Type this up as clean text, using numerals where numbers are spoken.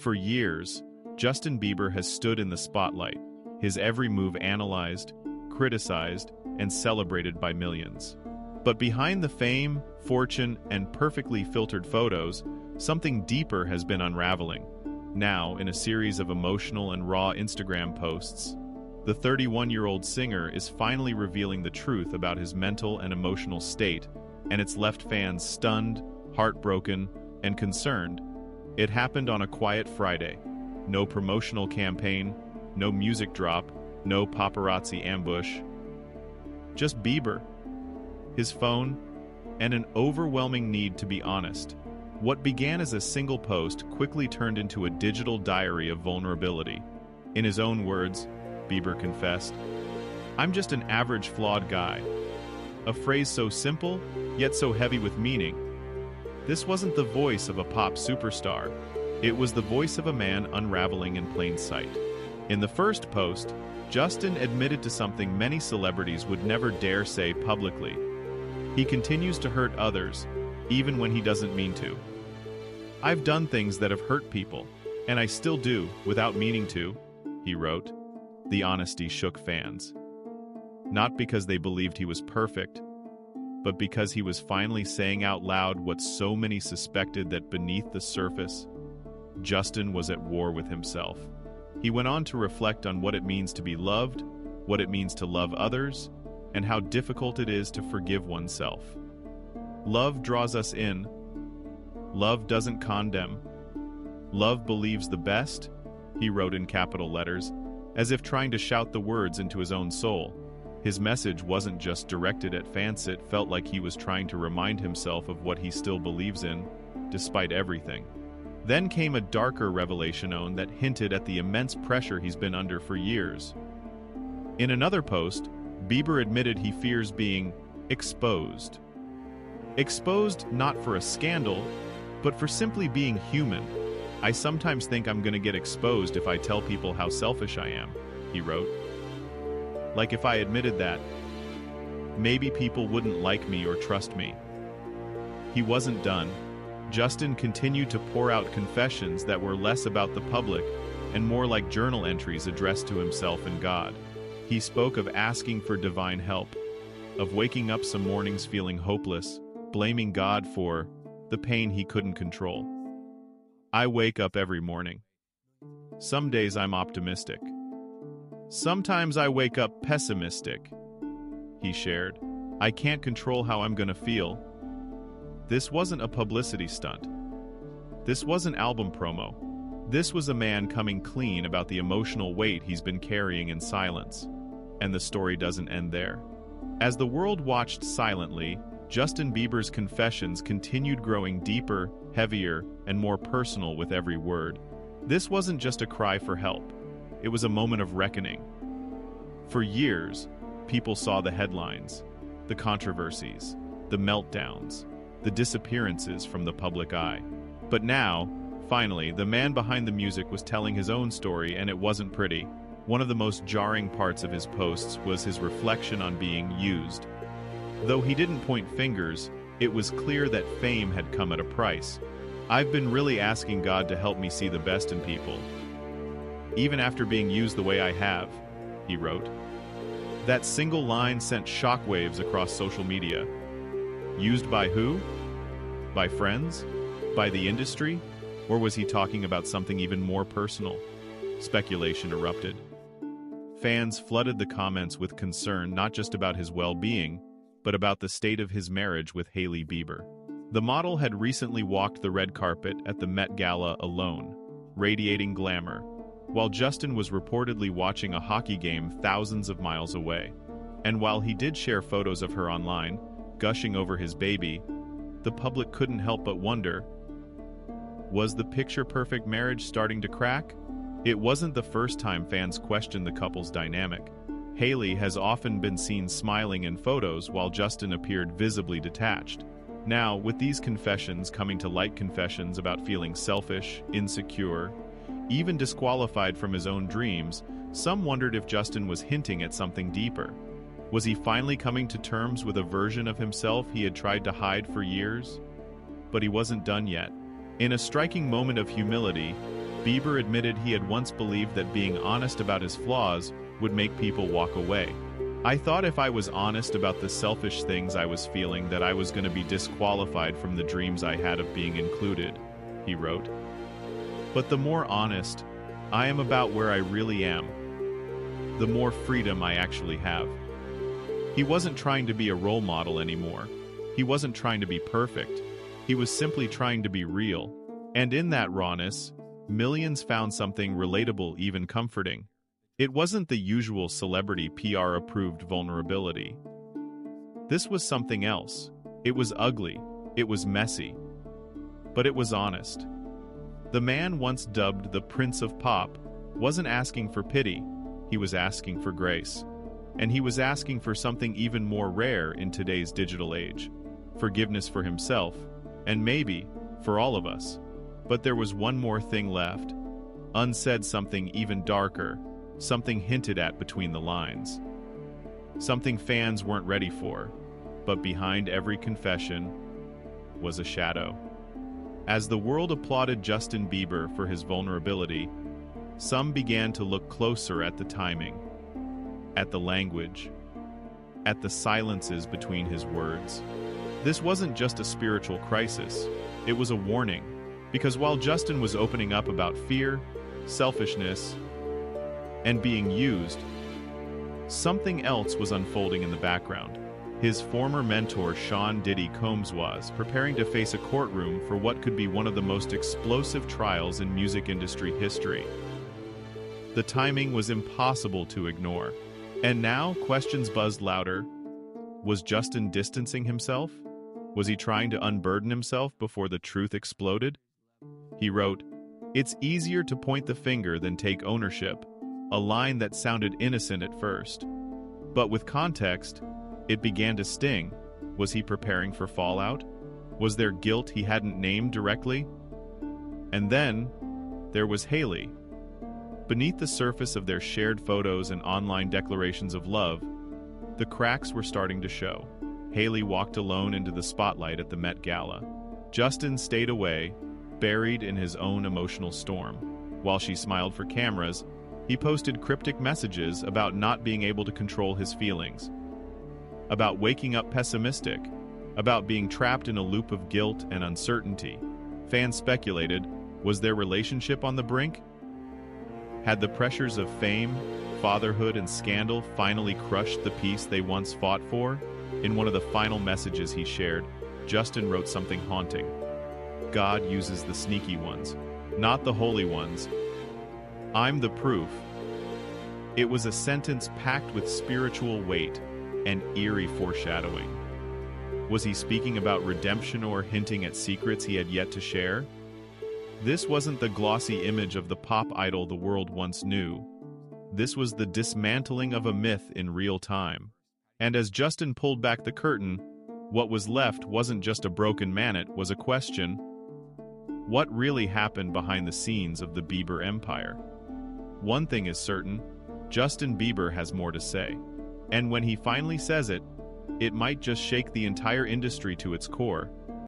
For years, Justin Bieber has stood in the spotlight, his every move analyzed, criticized, and celebrated by millions. But behind the fame, fortune, and perfectly filtered photos, something deeper has been unraveling. Now, in a series of emotional and raw Instagram posts, the 31-year-old singer is finally revealing the truth about his mental and emotional state, and it's left fans stunned, heartbroken, and concerned. It happened on a quiet Friday. No promotional campaign, no music drop, no paparazzi ambush. Just Bieber, his phone, and an overwhelming need to be honest. What began as a single post quickly turned into a digital diary of vulnerability. In his own words, Bieber confessed, "I'm just an average flawed guy." A phrase so simple, yet so heavy with meaning. This wasn't the voice of a pop superstar. It was the voice of a man unraveling in plain sight. In the first post, Justin admitted to something many celebrities would never dare say publicly. He continues to hurt others, even when he doesn't mean to. "I've done things that have hurt people, and I still do, without meaning to," he wrote. The honesty shook fans. Not because they believed he was perfect, but because he was finally saying out loud what so many suspected, that beneath the surface, Justin was at war with himself. He went on to reflect on what it means to be loved, what it means to love others, and how difficult it is to forgive oneself. Love draws us in. Love doesn't condemn. Love believes the best, he wrote in capital letters, as if trying to shout the words into his own soul. His message wasn't just directed at fans, it felt like he was trying to remind himself of what he still believes in, despite everything. Then came a darker revelation that hinted at the immense pressure he's been under for years. In another post, Bieber admitted he fears being exposed. Exposed not for a scandal, but for simply being human. "I sometimes think I'm gonna get exposed if I tell people how selfish I am," he wrote. "Like if I admitted that, maybe people wouldn't like me or trust me." He wasn't done. Justin continued to pour out confessions that were less about the public and more like journal entries addressed to himself and God. He spoke of asking for divine help, of waking up some mornings feeling hopeless, blaming God for the pain he couldn't control. "I wake up every morning. Some days I'm optimistic. Sometimes I wake up pessimistic," he shared. "I can't control how I'm gonna feel." This wasn't a publicity stunt. This wasn't album promo. This was a man coming clean about the emotional weight he's been carrying in silence. And the story doesn't end there. As the world watched silently, Justin Bieber's confessions continued growing deeper, heavier, and more personal with every word. This wasn't just a cry for help. It was a moment of reckoning. For years, people saw the headlines, the controversies, the meltdowns, the disappearances from the public eye. But now, finally, the man behind the music was telling his own story, and it wasn't pretty. One of the most jarring parts of his posts was his reflection on being used. Though he didn't point fingers, it was clear that fame had come at a price. "I've been really asking God to help me see the best in people, even after being used the way I have," he wrote. That single line sent shockwaves across social media. Used by who? By friends? By the industry? Or was he talking about something even more personal? Speculation erupted. Fans flooded the comments with concern not just about his well-being, but about the state of his marriage with Hailey Bieber. The model had recently walked the red carpet at the Met Gala alone, radiating glamour, while Justin was reportedly watching a hockey game thousands of miles away. And while he did share photos of her online, gushing over his baby, the public couldn't help but wonder, was the picture-perfect marriage starting to crack? It wasn't the first time fans questioned the couple's dynamic. Hailey has often been seen smiling in photos while Justin appeared visibly detached. Now, with these confessions coming to light, confessions about feeling selfish, insecure, even disqualified from his own dreams, some wondered if Justin was hinting at something deeper. Was he finally coming to terms with a version of himself he had tried to hide for years? But he wasn't done yet. In a striking moment of humility, Bieber admitted he had once believed that being honest about his flaws would make people walk away. "I thought if I was honest about the selfish things I was feeling that I was going to be disqualified from the dreams I had of being included," he wrote. "But the more honest I am about where I really am, the more freedom I actually have." He wasn't trying to be a role model anymore. He wasn't trying to be perfect. He was simply trying to be real. And in that rawness, millions found something relatable, even comforting. It wasn't the usual celebrity PR-approved vulnerability. This was something else. It was ugly. It was messy. But it was honest. The man once dubbed the Prince of Pop wasn't asking for pity. He was asking for grace. And he was asking for something even more rare in today's digital age: forgiveness for himself, and maybe for all of us. But there was one more thing left. Unsaid, something even darker, something hinted at between the lines. Something fans weren't ready for, but behind every confession was a shadow. As the world applauded Justin Bieber for his vulnerability, some began to look closer at the timing, at the language, at the silences between his words. This wasn't just a spiritual crisis, it was a warning. Because while Justin was opening up about fear, selfishness, and being used, something else was unfolding in the background. His former mentor, Sean "Diddy" Combs, was preparing to face a courtroom for what could be one of the most explosive trials in music industry history. The timing was impossible to ignore. And now, questions buzzed louder. Was Justin distancing himself? Was he trying to unburden himself before the truth exploded? He wrote, "It's easier to point the finger than take ownership," a line that sounded innocent at first. But with context, it began to sting. Was he preparing for fallout? Was there guilt he hadn't named directly? And then, there was Hailey. Beneath the surface of their shared photos and online declarations of love, the cracks were starting to show. Hailey walked alone into the spotlight at the Met Gala. Justin stayed away, buried in his own emotional storm. While she smiled for cameras, he posted cryptic messages about not being able to control his feelings, about waking up pessimistic, about being trapped in a loop of guilt and uncertainty. Fans speculated, was their relationship on the brink? Had the pressures of fame, fatherhood, and scandal finally crushed the peace they once fought for? In one of the final messages he shared, Justin wrote something haunting. "God uses the sneaky ones, not the holy ones. I'm the proof." It was a sentence packed with spiritual weight and eerie foreshadowing. Was he speaking about redemption or hinting at secrets he had yet to share? This wasn't the glossy image of the pop idol the world once knew. This was the dismantling of a myth in real time. And as Justin pulled back the curtain, what was left wasn't just a broken man, it was a question. What really happened behind the scenes of the Bieber empire? One thing is certain, Justin Bieber has more to say. And when he finally says it, it might just shake the entire industry to its core.